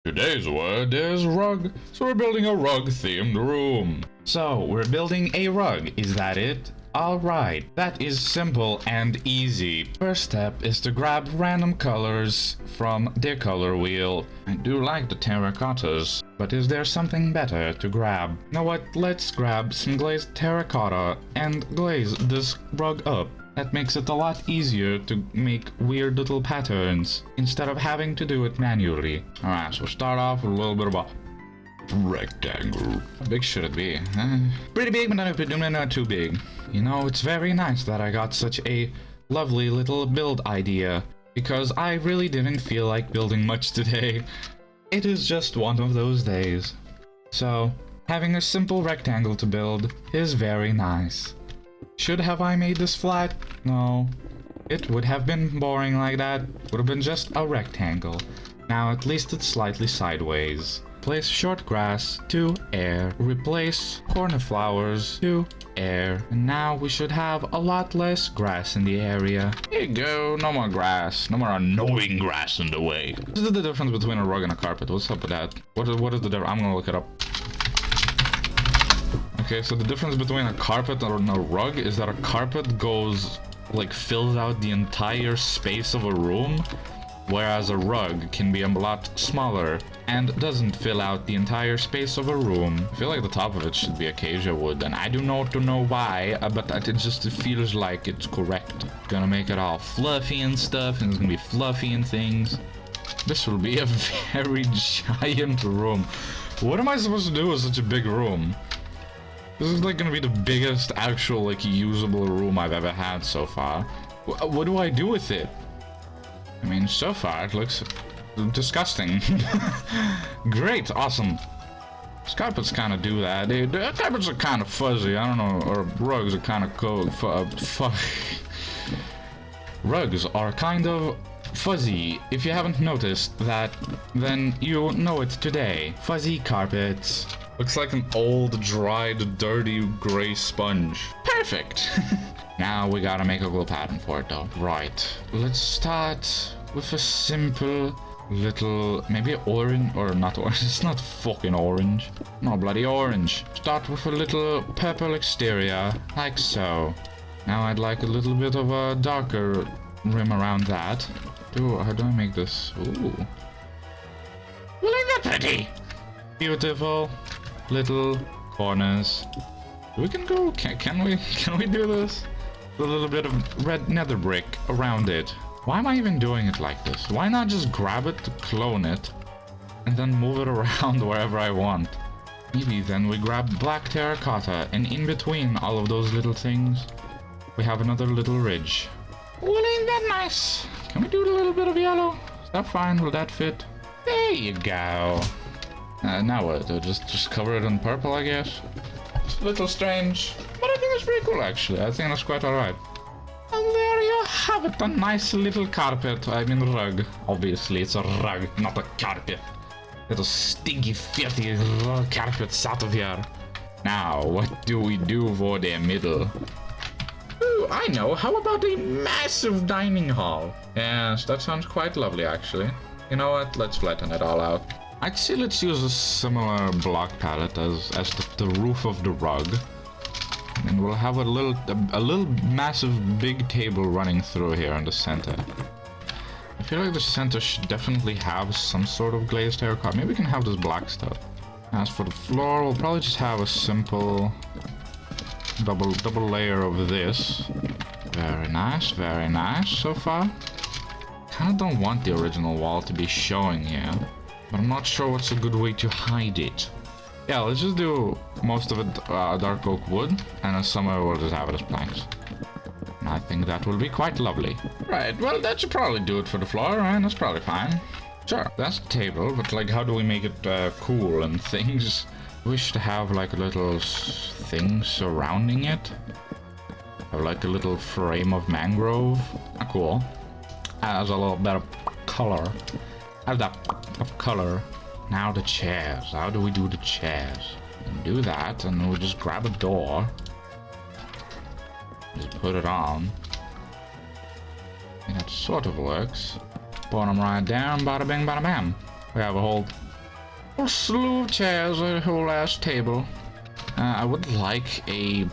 Today's word is rug, so we're building a rug-themed room. So, we're building a rug, is that it? Alright, that is simple and easy. First step is to grab random colors from the color wheel. I do like the terracottas, but is there something better to grab? You know what, let's grab some glazed terracotta and glaze this rug up. That makes it a lot easier to make weird little patterns instead of having to do it manually. Alright, so we'll start off with a little bit of a rectangle. How big should it be? Pretty big, but not too big. You know, it's very nice that I got such a lovely little build idea, because I really didn't feel like building much today. It is just one of those days. So, having a simple rectangle to build is very nice. Should have I made this flat? No. It would have been boring like that. Would have been just a rectangle. Now at least it's slightly sideways. Place short grass to air. Replace cornflowers to air. And now we should have a lot less grass in the area. Here you go, no more grass. No more annoying grass in the way. What is the difference between a rug and a carpet? What's up with that? What is the difference? I'm gonna look it up. Okay, so the difference between a carpet and a rug is that a carpet goes, like, fills out the entire space of a room, whereas a rug can be a lot smaller and doesn't fill out the entire space of a room. I feel like the top of it should be acacia wood, and I do not know why, but it just feels like it's correct. Gonna make it all fluffy and stuff, and it's gonna be fluffy and things. This will be a very giant room. What am I supposed to do with such a big room? This is like gonna be the biggest actual like usable room I've ever had so far. What do I do with it? I mean, so far it looks disgusting. Great, awesome. These carpets kind of do that. The carpets are kind of fuzzy, I don't know, or rugs are kind of cold. Rugs are kind of fuzzy. If you haven't noticed that, then you know it today. Fuzzy carpets. Looks like an old, dried, dirty, gray sponge. Perfect! Now we gotta make a little pattern for it though. Right. Let's start with a simple little, maybe orange, or not orange, it's not fucking orange. No, bloody orange. Start with a little purple exterior, like so. Now I'd like a little bit of a darker rim around that. How do I make this? Ooh. Well, ain't that pretty? Beautiful little corners. We can go, can we do this? A little bit of red nether brick around it. Why am I even doing it like this? Why not just grab it, clone it, and then move it around wherever I want? Maybe then we grab black terracotta, and in between all of those little things, we have another little ridge. Well, ain't that nice? Can we do a little bit of yellow? Is that fine? Will that fit? There you go. Now what? Just cover it in purple, I guess? It's a little strange, but I think it's pretty cool, actually. I think that's quite alright. And there you have it, A nice little carpet. I mean rug. Obviously, it's a rug, not a carpet. Little stinky, filthy carpets out of here. Now, what do we do for the middle? Ooh, I know. How about a massive dining hall? Yes, that sounds quite lovely, actually. You know what? Let's flatten it all out. I'd say let's use a similar block palette as the roof of the rug. And we'll have a little massive big table running through here in the center. I feel like the center should definitely have some sort of glazed terracotta. Maybe we can have this black stuff. As for the floor, we'll probably just have a simple double layer of this. Very nice so far. Kinda don't want the original wall to be showing here, but I'm not sure what's a good way to hide it. Yeah, let's just do most of it dark oak wood, and then somewhere we'll just have it as planks. And I think that will be quite lovely. Right, well that should probably do it for the floor, right? That's probably fine. Sure, that's the table, but like how do we make it cool and things? We should have like a little thing surrounding it. Have like a little frame of mangrove. Cool. Adds a little bit of color. Add that of color. Now the chairs. How do we do the chairs? Do that, and we'll just grab a door. Just put it on. And that sort of works. Put them right down, bada bing, bada bam. We have a whole A slew of chairs, a whole ass table. I would like a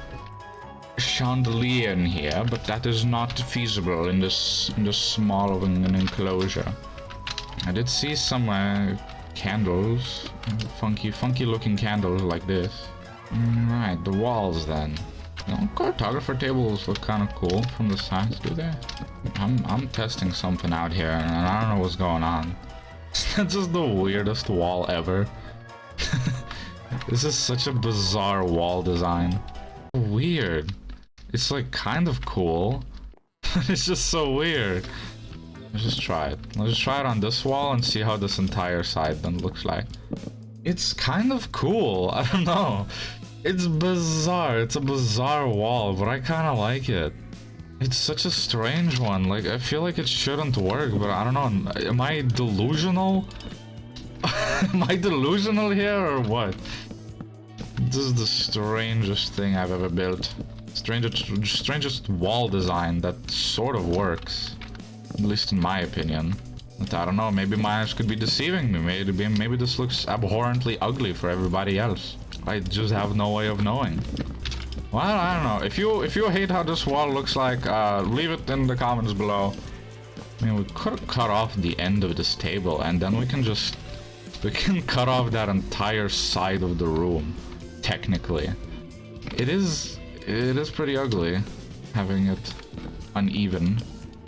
chandelier in here, but that is not feasible in this small of an enclosure. I did see some candles, funky looking candles like this. Right, the walls then. You know, cartographer tables look kind of cool from the sides, do they? I'm testing something out here, and I don't know what's going on. That's just the weirdest wall ever. This is such a bizarre wall design. Weird. It's like kind of cool. It's just so weird. Let's just try it. Let's just try it on this wall and see how this entire side then looks like. It's kind of cool. I don't know. It's bizarre. It's a bizarre wall, but I kind of like it. It's such a strange one. Like, I feel like it shouldn't work, but I don't know. Am I delusional? Am I delusional here or what? This is the strangest thing I've ever built. Strangest wall design that sort of works. At least in my opinion. But I don't know, maybe my eyes could be deceiving me. Maybe this looks abhorrently ugly for everybody else. I just have no way of knowing. Well, I don't know. If you hate how this wall looks like, leave it in the comments below. I mean, we could cut off the end of this table, and then we can cut off that entire side of the room. Technically, it is pretty ugly, having it uneven,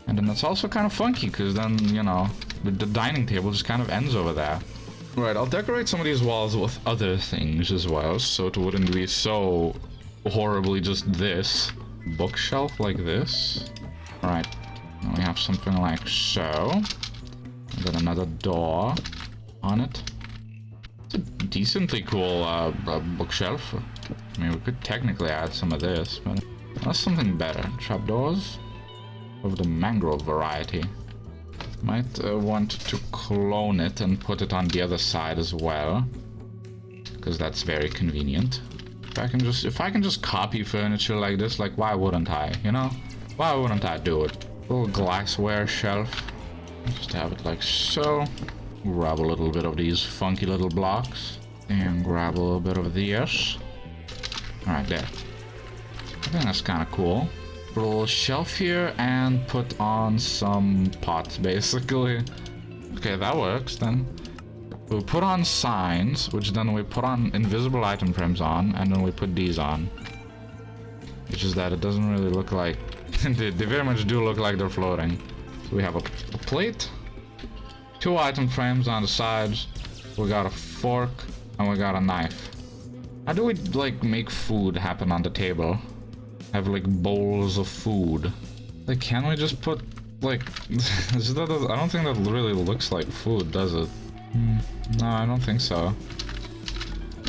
and then it's also kind of funky because then, you know, the dining table just kind of ends over there. Right, I'll decorate some of these walls with other things as well, so it wouldn't be so horribly just this. Bookshelf like this. Right, and we have something like so. And then another door on it. It's a decently cool bookshelf. I mean, we could technically add some of this, but that's something better. Trapdoors of the mangrove variety. Might want to clone it and put it on the other side as well, because that's very convenient. If I can just copy furniture like this, like, why wouldn't I? You know, why wouldn't I do it? Little glassware shelf. Just have it like so. Grab a little bit of these funky little blocks and grab a little bit of this. All right, there. I think that's kind of cool. Put a little shelf here and put on some pots, basically. Okay, that works then. We'll put on signs, which then we put on invisible item frames on, and then we put these on. It's just that it doesn't really look like... they very much do look like they're floating. So we have a plate, 2 item frames on the sides, we got a fork, and we got a knife. How do we, like, make food happen on the table? Have, like, bowls of food. Like, can we just put, like... I don't think that really looks like food, does it? No, I don't think so.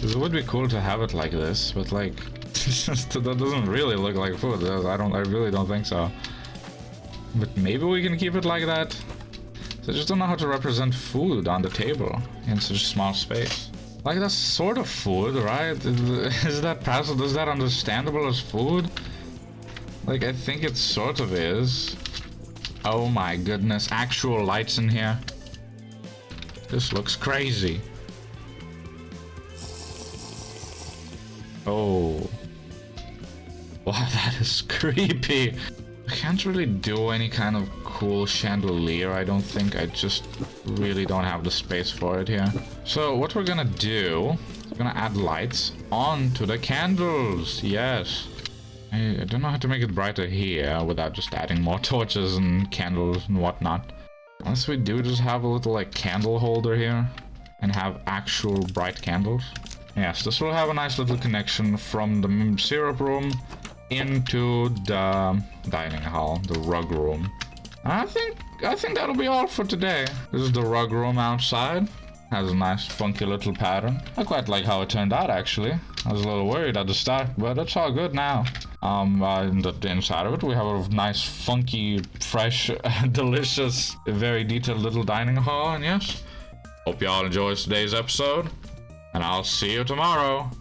It would be cool to have it like this, but, like... that doesn't really look like food. I really don't think so. But maybe we can keep it like that. So I just don't know how to represent food on the table in such a small space. Like, that's sort of food, right? Is that passable? Is that understandable as food? Like, I think it sort of is. Oh my goodness, actual lights in here. This looks crazy. Oh. Wow, that is creepy. I can't really do any kind of cool chandelier, I don't think. I just really don't have the space for it here. So what we're gonna do, we're gonna add lights onto the candles. Yes. I don't know how to make it brighter here without just adding more torches and candles and whatnot. Unless we do just have a little, like, candle holder here and have actual bright candles. Yes, this will have a nice little connection from the syrup room into the dining hall, the rug room. I think that'll be all for today. This is the rug room outside. Has a nice funky little pattern. I quite like how it turned out, actually. I was a little worried at the start, but it's all good now. In the inside of it, we have a nice, funky, fresh, delicious, very detailed little dining hall, and yes. Hope y'all enjoyed today's episode, and I'll see you tomorrow.